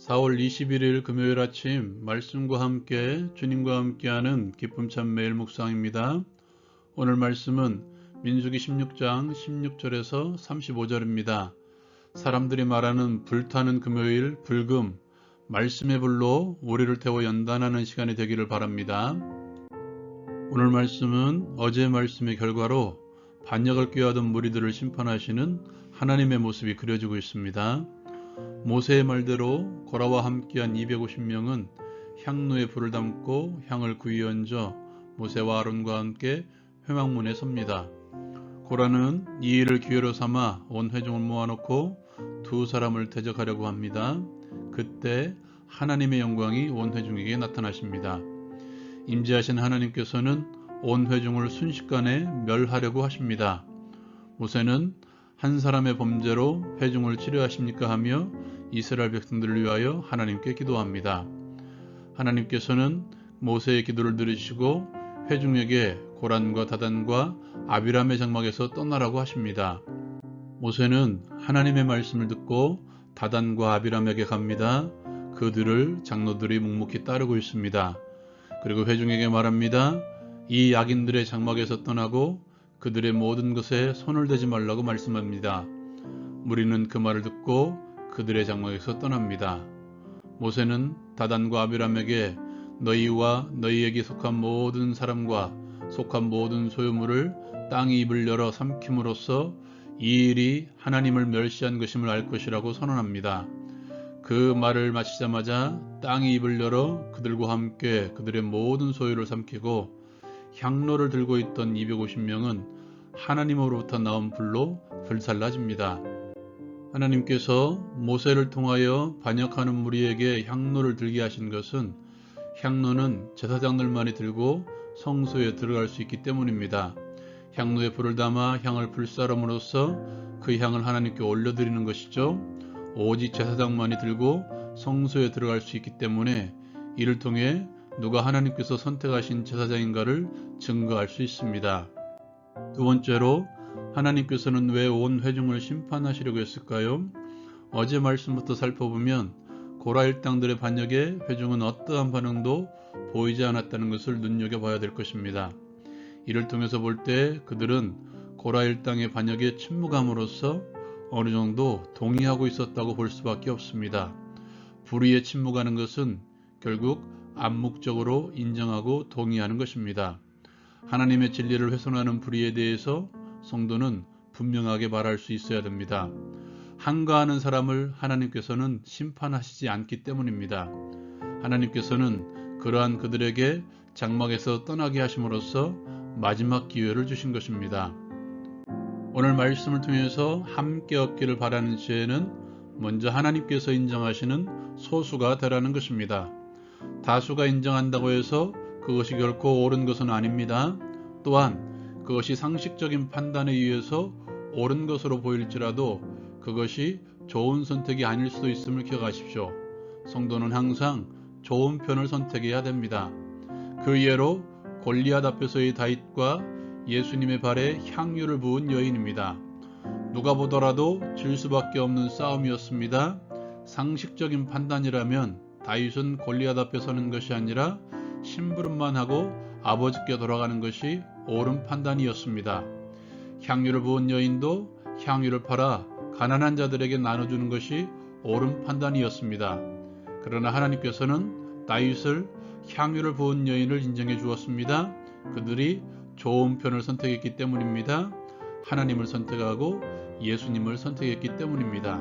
4월 21일 금요일 아침 말씀과 함께 주님과 함께하는 기쁨 참 매일 묵상입니다. 오늘 말씀은 민수기 16장 16절에서 35절입니다. 사람들이 말하는 불타는 금요일 불금, 말씀의 불로 우리를 태워 연단하는 시간이 되기를 바랍니다. 오늘 말씀은 어제 말씀의 결과로 반역을 꾀하던 무리들을 심판하시는 하나님의 모습이 그려지고 있습니다. 모세의 말대로 고라와 함께한 250명은 향로에 불을 담고 향을 구이 얹어 모세와 아론과 함께 회막문에 섭니다. 고라는 이 일을 기회로 삼아 온 회중을 모아놓고 두 사람을 대적하려고 합니다. 그때 하나님의 영광이 온 회중에게 나타나십니다. 임재하신 하나님께서는 온 회중을 순식간에 멸하려고 하십니다. 모세는 한 사람의 범죄로 회중을 치료하십니까 하며 이스라엘 백성들을 위하여 하나님께 기도합니다. 하나님께서는 모세의 기도를 들으시고 회중에게 고란과 다단과 아비람의 장막에서 떠나라고 하십니다. 모세는 하나님의 말씀을 듣고 다단과 아비람에게 갑니다. 그들을 장로들이 묵묵히 따르고 있습니다. 그리고 회중에게 말합니다. 이 악인들의 장막에서 떠나고 그들의 모든 것에 손을 대지 말라고 말씀합니다. 무리는 그 말을 듣고 그들의 장막에서 떠납니다. 모세는 다단과 아비람에게 너희와 너희에게 속한 모든 사람과 속한 모든 소유물을 땅이 입을 열어 삼킴으로써 이 일이 하나님을 멸시한 것임을 알 것이라고 선언합니다. 그 말을 마치자마자 땅이 입을 열어 그들과 함께 그들의 모든 소유를 삼키고 향로를 들고 있던 250명은 하나님으로부터 나온 불로 불살라집니다. 하나님께서 모세를 통하여 반역하는 무리에게 향로를 들게 하신 것은 향로는 제사장들만이 들고 성소에 들어갈 수 있기 때문입니다. 향로에 불을 담아 향을 불사름으로써 그 향을 하나님께 올려드리는 것이죠. 오직 제사장만이 들고 성소에 들어갈 수 있기 때문에 이를 통해 누가 하나님께서 선택하신 제사장인가를 증거할 수 있습니다. 두 번째로 하나님께서는 왜 온 회중을 심판하시려고 했을까요? 어제 말씀부터 살펴보면 고라 일당들의 반역에 회중은 어떠한 반응도 보이지 않았다는 것을 눈여겨봐야 될 것입니다. 이를 통해서 볼 때 그들은 고라 일당의 반역에 침묵함으로써 어느 정도 동의하고 있었다고 볼 수밖에 없습니다. 불의에 침묵하는 것은 결국 암묵적으로 인정하고 동의하는 것입니다. 하나님의 진리를 훼손하는 불의에 대해서 성도는 분명하게 말할 수 있어야 됩니다. 한가하는 사람을 하나님께서는 심판하시지 않기 때문입니다. 하나님께서는 그러한 그들에게 장막에서 떠나게 하심으로써 마지막 기회를 주신 것입니다. 오늘 말씀을 통해서 함께 얻기를 바라는 지혜는 먼저 하나님께서 인정하시는 소수가 되라는 것입니다. 다수가 인정한다고 해서 그것이 결코 옳은 것은 아닙니다. 또한 그것이 상식적인 판단에 의해서 옳은 것으로 보일지라도 그것이 좋은 선택이 아닐 수도 있음을 기억하십시오. 성도는 항상 좋은 편을 선택해야 됩니다. 그 예로 골리앗 앞에서의 다윗과 예수님의 발에 향유를 부은 여인입니다. 누가 보더라도 질 수밖에 없는 싸움이었습니다. 상식적인 판단이라면 다윗은 골리앗 앞에 서는 것이 아니라 심부름만 하고 아버지께 돌아가는 것이 옳은 판단이었습니다. 향유를 부은 여인도 향유를 팔아 가난한 자들에게 나눠주는 것이 옳은 판단이었습니다. 그러나 하나님께서는 다윗을 향유를 부은 여인을 인정해 주었습니다. 그들이 좋은 편을 선택했기 때문입니다. 하나님을 선택하고 예수님을 선택했기 때문입니다.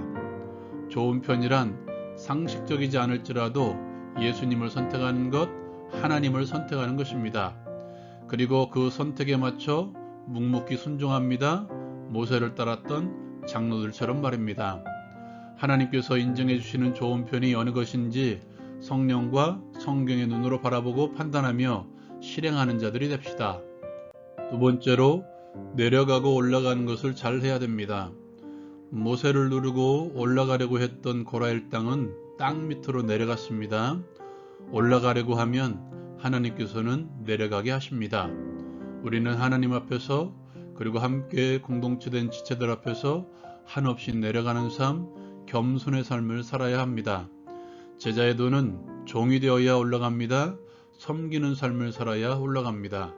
좋은 편이란 상식적이지 않을지라도 예수님을 선택하는 것, 하나님을 선택하는 것입니다. 그리고 그 선택에 맞춰 묵묵히 순종합니다. 모세를 따랐던 장로들처럼 말입니다. 하나님께서 인정해 주시는 좋은 편이 어느 것인지 성령과 성경의 눈으로 바라보고 판단하며 실행하는 자들이 됩시다. 두 번째로 내려가고 올라가는 것을 잘 해야 됩니다. 모세를 누르고 올라가려고 했던 고라 일당은 땅 밑으로 내려갔습니다. 올라가려고 하면 하나님께서는 내려가게 하십니다. 우리는 하나님 앞에서 그리고 함께 공동체된 지체들 앞에서 한없이 내려가는 삶, 겸손의 삶을 살아야 합니다. 제자의 도는 종이 되어야 올라갑니다. 섬기는 삶을 살아야 올라갑니다.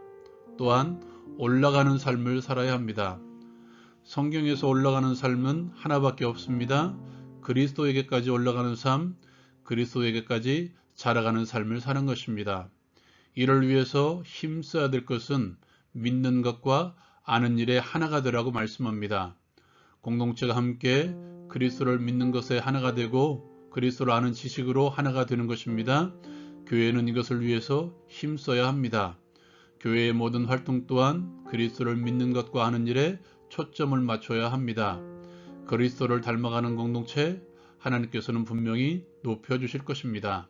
또한 올라가는 삶을 살아야 합니다. 성경에서 올라가는 삶은 하나밖에 없습니다. 그리스도에게까지 올라가는 삶, 그리스도에게까지 자라가는 삶을 사는 것입니다. 이를 위해서 힘써야 될 것은 믿는 것과 아는 일에 하나가 되라고 말씀합니다. 공동체가 함께 그리스도를 믿는 것에 하나가 되고 그리스도를 아는 지식으로 하나가 되는 것입니다. 교회는 이것을 위해서 힘써야 합니다. 교회의 모든 활동 또한 그리스도를 믿는 것과 아는 일에 초점을 맞춰야 합니다. 그리스도를 닮아가는 공동체, 하나님께서는 분명히 높여주실 것입니다.